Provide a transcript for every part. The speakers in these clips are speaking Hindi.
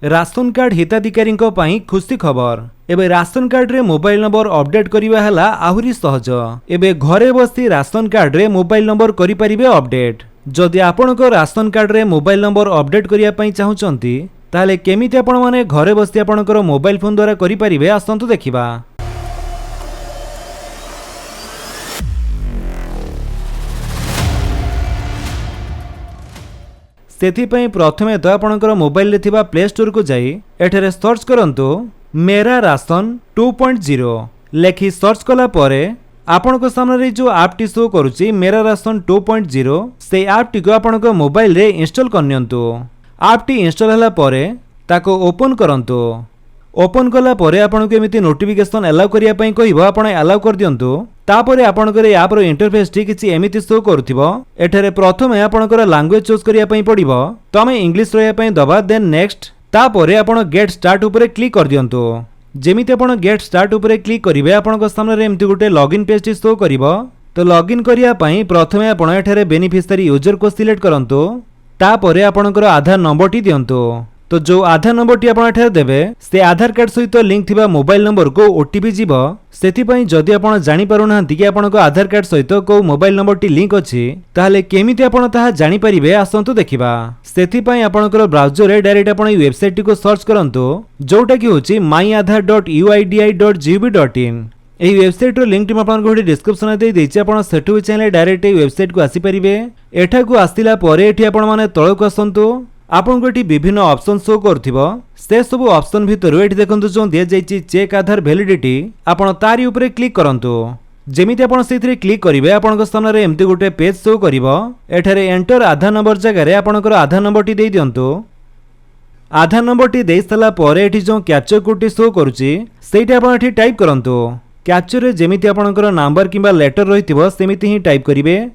राशन कार्ड हिताधिकारी खुशी खबर एबे राशन कार्ड रे मोबाइल नंबर अपडेट करिवा हला आहुरी सहज। एबे घरे बसी राशन कार्ड रे मोबाइल नंबर करि परिबे अपडेट। जदि आपनको राशन कार्ड रे मोबाइल नंबर अपडेट करिया पई चाहुचंती ताले केमिति आपण माने घरे बसी आपणकर मोबाइल फोन द्वारा करि परिबे आसंतु देखिबा। सेथिपई प्रथमे तो आपणकर मोबाइल रे थिबा प्ले स्टोर को जाई एठरे सर्च करंतु मेरा राशन 2.0 लेखि सर्च कला परे आपनको सामने जो ऐप टी शो करूची मेरा राशन 2.0 से ऐप टी को आपनको मोबाइल रे इंस्टॉल करनियंतु। ऐप टी इंस्टॉल हला परे ताको ओपन करंतु। ओपन कला परे आपनको एमिति नोटिफिकेशन अलाउ करिया पई कहबो आपण अलाउ कर दियंतु। तापरे आपनकर ऐप रो इंटरफेस टी किछि एमिति शो करथिबो। एठरे प्रथमे आपनकर लैंग्वेज चूज करिया पई पड़िबो। तमे इंग्लिश रहया पई दबा देन नेक्स्ट तापरे आपण गेट स्टार्ट ऊपर क्लिक कर दियंतु। जेमिति आपण गेट स्टार्ट ऊपर क्लिक करिवे आपनक सामने एमिति गोटे लॉगिन पेज टी शो करिवो। तो लॉगिन करिया पई प्रथमे आपण एठरे बेनिफिशियरी यूजर को सिलेक्ट करंतु। तापरे आपनकर आधार नंबर टी दियंतु। तो जो आधार नंबर टी आपण एठरे देबे से आधार कार्ड सहित लिंक थिबा मोबाइल नंबर को ओटीपी जीवो। सेथिपई जदि आपण जानि पारुनांती कि आपणको आधार कार्ड सहित को मोबाइल नंबर टी लिंक अछि ताहाले केमिति आपण ताहा जानि परिबे आसंतु देखिबा। सेथिपई आपणकर ब्राउजर रे डायरेक्ट आपण वेबसाइट टी को सर्च करंतु जोटा कि होछि myaadhar.uidi.gov.in। एही वेबसाइट रो लिंक टी आपण को डिस्क्रिप्शन दे देछि। आपण सेठु चाहे डायरेक्ट एही वेबसाइट को आसी परिबे। एठा को आसिला परे एठी आपण माने तळको आसंतु। आपन को विभिन्न ऑप्शन शो करथिबो। से सब ऑप्शन भितर एठी देखंतु जो दिया जायछि चेक आधार वैलिडिटी आपण तारी ऊपर क्लिक करंतु। जेमिति आपण सेथिरे क्लिक करिवे आपनक सामने एम्ति गोटे पेज शो करिवो। एठारे एंटर आधार नंबर जगह रे आपनकर आधार नंबर टी देई दियंतु। आधार नंबर टी देई सला परे एठी जो कैप्चर कोड टी शो करूची सेठी आपण एठी टाइप करंतु। कैप्चर रे जेमिति आपनकर नंबर किबा लेटर रहिथिबो सेमिति ही टाइप करिवे।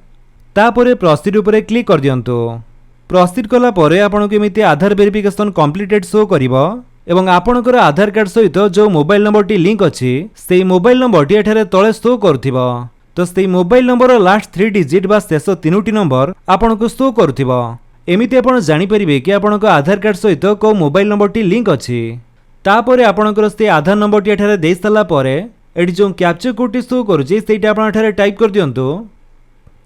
तापरे प्रोसीड ऊपर क्लिक कर दियंतु। प्रोसीड कला परे आपनको एमिति आधार वेरिफिकेशन कंप्लीटेड शो करिवो एवं आपनकर आधार कार्ड सहित जो मोबाइल नंबर टी लिंक अछि सेही मोबाइल नंबर टी एठारे तळे शो करथिबो। तो सेही मोबाइल नंबर लास्ट 3 डिजिट बा शेष 3टी नंबर आपनको शो करथिबो। एमिति आपण जानि परिबे कि आपनको आधार कार्ड सहित को मोबाइल नंबर टी लिंक अछि। तापरे आपनकर से आधार नंबर टी एठारे देई सला परे एठी जो कैप्चर कोड टी शो करूची सेटा आपण एठारे टाइप कर दियंतु।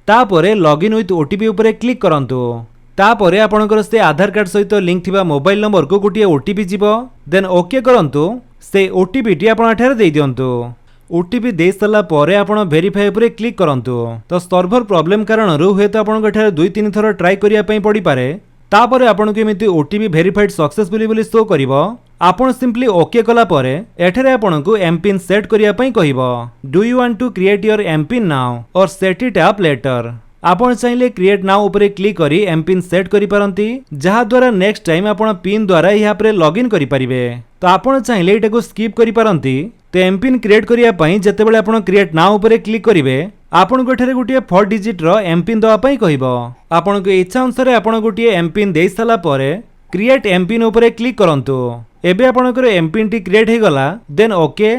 तापरे लॉगिन विथ ओटीपी ऊपर क्लिक करंतु। तापरे आपनकर से आधार कार्ड सहित लिंक थिबा मोबाइल नंबर को गोटे ओटीपी जीवो। देन ओके करंतु। से ओटीपी टी आपण एठारे देई दियंतु। ओटीपी देई सला परे आपण वेरीफाई ऊपर क्लिक करंतु। तो सर्वर प्रॉब्लम कारण हुए तो आपन एठारे 2-3 थर ट्राई करिया पई पड़ी पारे। तापरे आपन को एमिति ओटीपी वेरीफाइड सक्सेसफुली बोली शो करिवो। आपण सिंपली ओके कला परे एठारे आपन को एम पिन सेट करिया पई कहिवो। Do you want to create your M pin now और सेट इट अप लेटर। आपण चाहिले क्रिएट नाउ ऊपर क्लिक करी एम पिन सेट करि पारंती जहा द्वारा नेक्स्ट टाइम आपण पिन द्वारा यहाँ पर लॉगिन करि परिबे। तो आपण चाहिले एटा को स्किप करि पारंती। तो एम पिन क्रिएट करिया पई जेतेबेले आपण क्रिएट नाउ ऊपर क्लिक करिवे आपण को एठारे गोटे 4 डिजिट रो एम पिन दवा पई कहिबो। आपण को इच्छा अनुसार आपण गोटे एम पिन देई सला परे क्रिएट एम पिन ऊपर क्लिक करंतु। एबे आपणकर एम पिन टी क्रिएट हे गला। Then okay.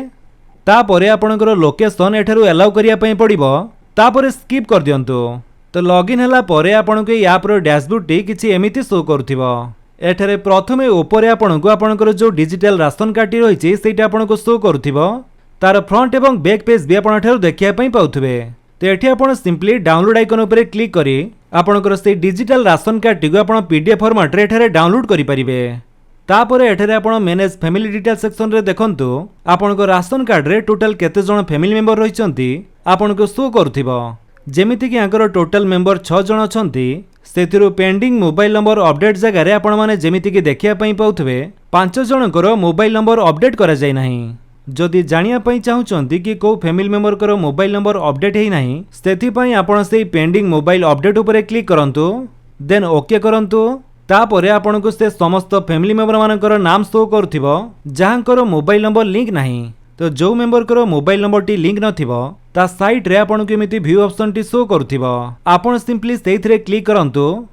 तापरे आपणकर लोकेशन एठारु अलाउ करिया पई पड़िबो। तापरे स्किप कर दियंतु। तो लॉगिन हला परे आपनको ये ऐप रो डैशबोर्ड टी किछि एमिति शो करथिबो। एठारे प्रथमे ऊपर आपनको आपनकर जो डिजिटल राशन कार्ड टी रहिछि सेटा आपनको शो करथिबो। तार फ्रंट एवं बैक पेज भी आपण एठारु देखिया पई पाउथबे। तो एठी आपण सिंपली डाउनलोड आइकन ऊपर क्लिक करी आपनकर से डिजिटल राशन कार्ड टी को आपण पीडीएफ फॉर्मेट रे एठारे डाउनलोड करि परिबे। तापरे एठारे आपण मैनेज फैमिली डिटेल सेक्शन रे देखंतु आपनको राशन कार्ड रे टोटल केते जण फैमिली मेंबर रहिचंती आपनको शो करथिबो। जेमिति कि आंकर टोटल मेंबर 6 जण अछंती। सेथिरु पेंडिंग मोबाइल नंबर अपडेट जगह रे आपण माने जेमिति कि देखिया पई पाउथबे 5 जनकर मोबाइल नंबर अपडेट करा जाय नाही। जदि जानिया पई चाहुचंती कि को फैमिली मेंबर करो मोबाइल नंबर अपडेट हेई नाही सेथि पई आपण सेही पेंडिंग मोबाइल अपडेट ऊपर क्लिक करंतु। देन ओके करंतु। तापरे आपण को से समस्त फैमिली मेंबर मानकर नाम शो करथिबो जहांकर मोबाइल नंबर लिंक नाही। तो जो मेंबर करो मोबाइल नंबर टी लिंक नथिबो ता साइट रे आपण को एमिति व्यू ऑप्शन टी शो करथिबो। आपण सिंपली सेइथरे क्लिक करंतु।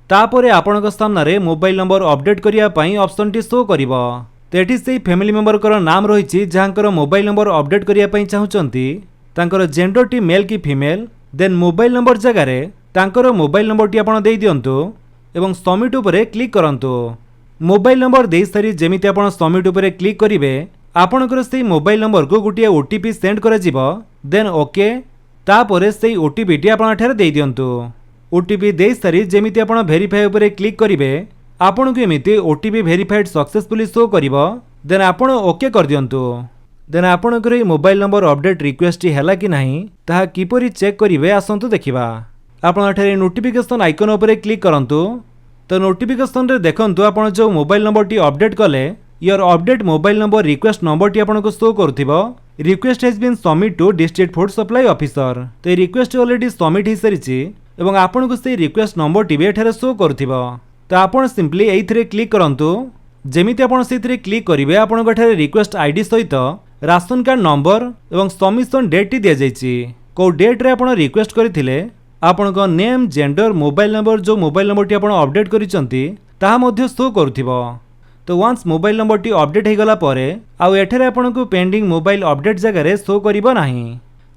तापरे आपण को सामने रे मोबाइल नंबर अपडेट करिया पई ऑप्शन टी शो करिवो। तेठी सेही फैमिली मेंबर करो नाम रहिछि जहांकर मोबाइल नंबर अपडेट करिया पई चाहुचंती तांकर जेंडर टी मेल की फीमेल। देन मोबाइल नंबर जगह रे तांकर मोबाइल नंबर टी आपण देई दियंतु एवं सबमिट ऊपर क्लिक करंतु। मोबाइल नंबर दे सारी जेमिति आपण सबमिट उपरे क्लिक करिवे आपणकर से मोबाइल नंबर को गोटे ओटीपी सेंड करा जिवो देन ओके तापरे से ओटीपी टी आपण एठारे देई दियंतु ओटीपी दे सारी जेमिति आपण वेरीफाई उपरे क्लिक करिवे आपन को एमिति ओटीपी वेरीफाइड सक्सेसफुली शो करिवो देन आपण ओके कर दियंतु देन आपणकर ए मोबाइल नंबर अपडेट रिक्वेस्ट हैला कि नाही ताहा किपरि चेक करिवे आसंतु देखिबा आपण एठारे नोटिफिकेशन आइकन उपरे क्लिक करंतु तो नोटिफिकेशन रे देखंतु आपण जो मोबाइल नंबर टी अपडेट कले your update mobile number request number टी आपण को शो करथिबो request has been submitted to district food supply officer तो ये रिक्वेस्ट ऑलरेडी सबमिट हो सारी एवं आपण को से रिक्वेस्ट नंबर टी एठारे शो करथिबो तो आपण सिंपली एइथरे क्लिक करंतु जेमिति आपण सेइथरे क्लिक करिवे आपण एठारे रिक्वेस्ट आईडी सहित राशन कार्ड नंबर एवं सबमिशन डेट टी दिया जायछि को डेट रे आपण रिक्वेस्ट करथिले आपण को नेम जेंडर मोबाइल नंबर जो मोबाइल नंबर टी आपण अपडेट करिसंती ताहा मध्ये शो करथिबो तो वन्स मोबाइल नंबर टी अपडेट हो गला परे आउ एठारे आपण को पेंडिंग मोबाइल अपडेट जगह रे शो करिवो नाही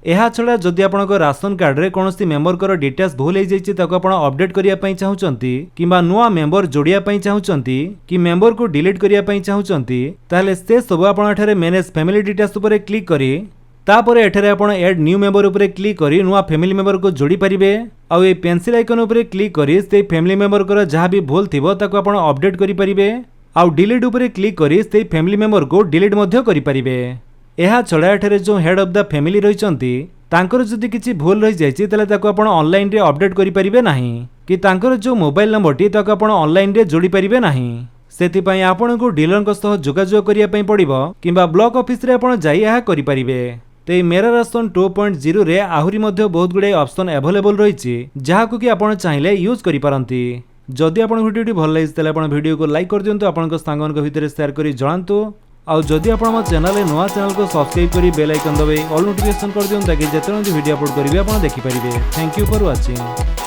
एहा छडा जदि आपण को राशन कार्ड रे कोनोसी मेंबर को डिटेल्स भूल हो जाइछि ताको आपण अपडेट करिया पई चाहुचंती किबा नुवा मेंबर जोड़िया पई चाहुचंती कि मेंबर को डिलीट करिया पई चाहुचंती ताले से सब आपण एठारे मैनेज फैमिली डिटेल्स ऊपर क्लिक करी तापर एठारे आपण ऐड न्यू मेंबर ऊपर क्लिक करी नुवा फैमिली मेंबर को जोड़ी परिबे आउ ए पेंसिल आइकन ऊपर क्लिक करी से फैमिली मेंबर को जहां भी भूल थिबो ताको आपण अपडेट करि परिबे आउ डिलीट ऊपर क्लिक करी से फैमिली मेंबर को डिलीट मध्य करि परिबे एहा छडा एठारे जो हेड ऑफ द फैमिली रहिचंती तांकर जदि किछि भूल रहि जायछि तले ताको आपण ऑनलाइन रे अपडेट करि परिबे नाही कि तांकर जो मोबाइल नंबर टी ताको आपण ऑनलाइन रे जोड़ी परिबे नाही सेति पई आपण को डीलर को सह जोगाजोग करिया पई पड़िबो किबा ब्लॉक ऑफिस रे आपण जाई एहा करि परिबे तो मेरा राशन 2.0 रे आहुरी मध्य बहुत गुडे ऑप्शन अवेलेबल रही जहां कि आपण चाहिले यूज करि पारंती जदि आपण वीडियो भल लागिस तले आपण वीडियो को लाइक कर दियंतु आपण सांगन को भितर शेयर करी जणांतु आउ जदि आपण हम चैनल नुआ चैनल को सब्सक्राइब करी बेल आइकन दबाई ऑल नोटिफिकेशन कर दियंतु ताकि जेतेन वीडियो अपलोड करिवे आपण देखि परिबे थैंक यू फॉर वाचिंग।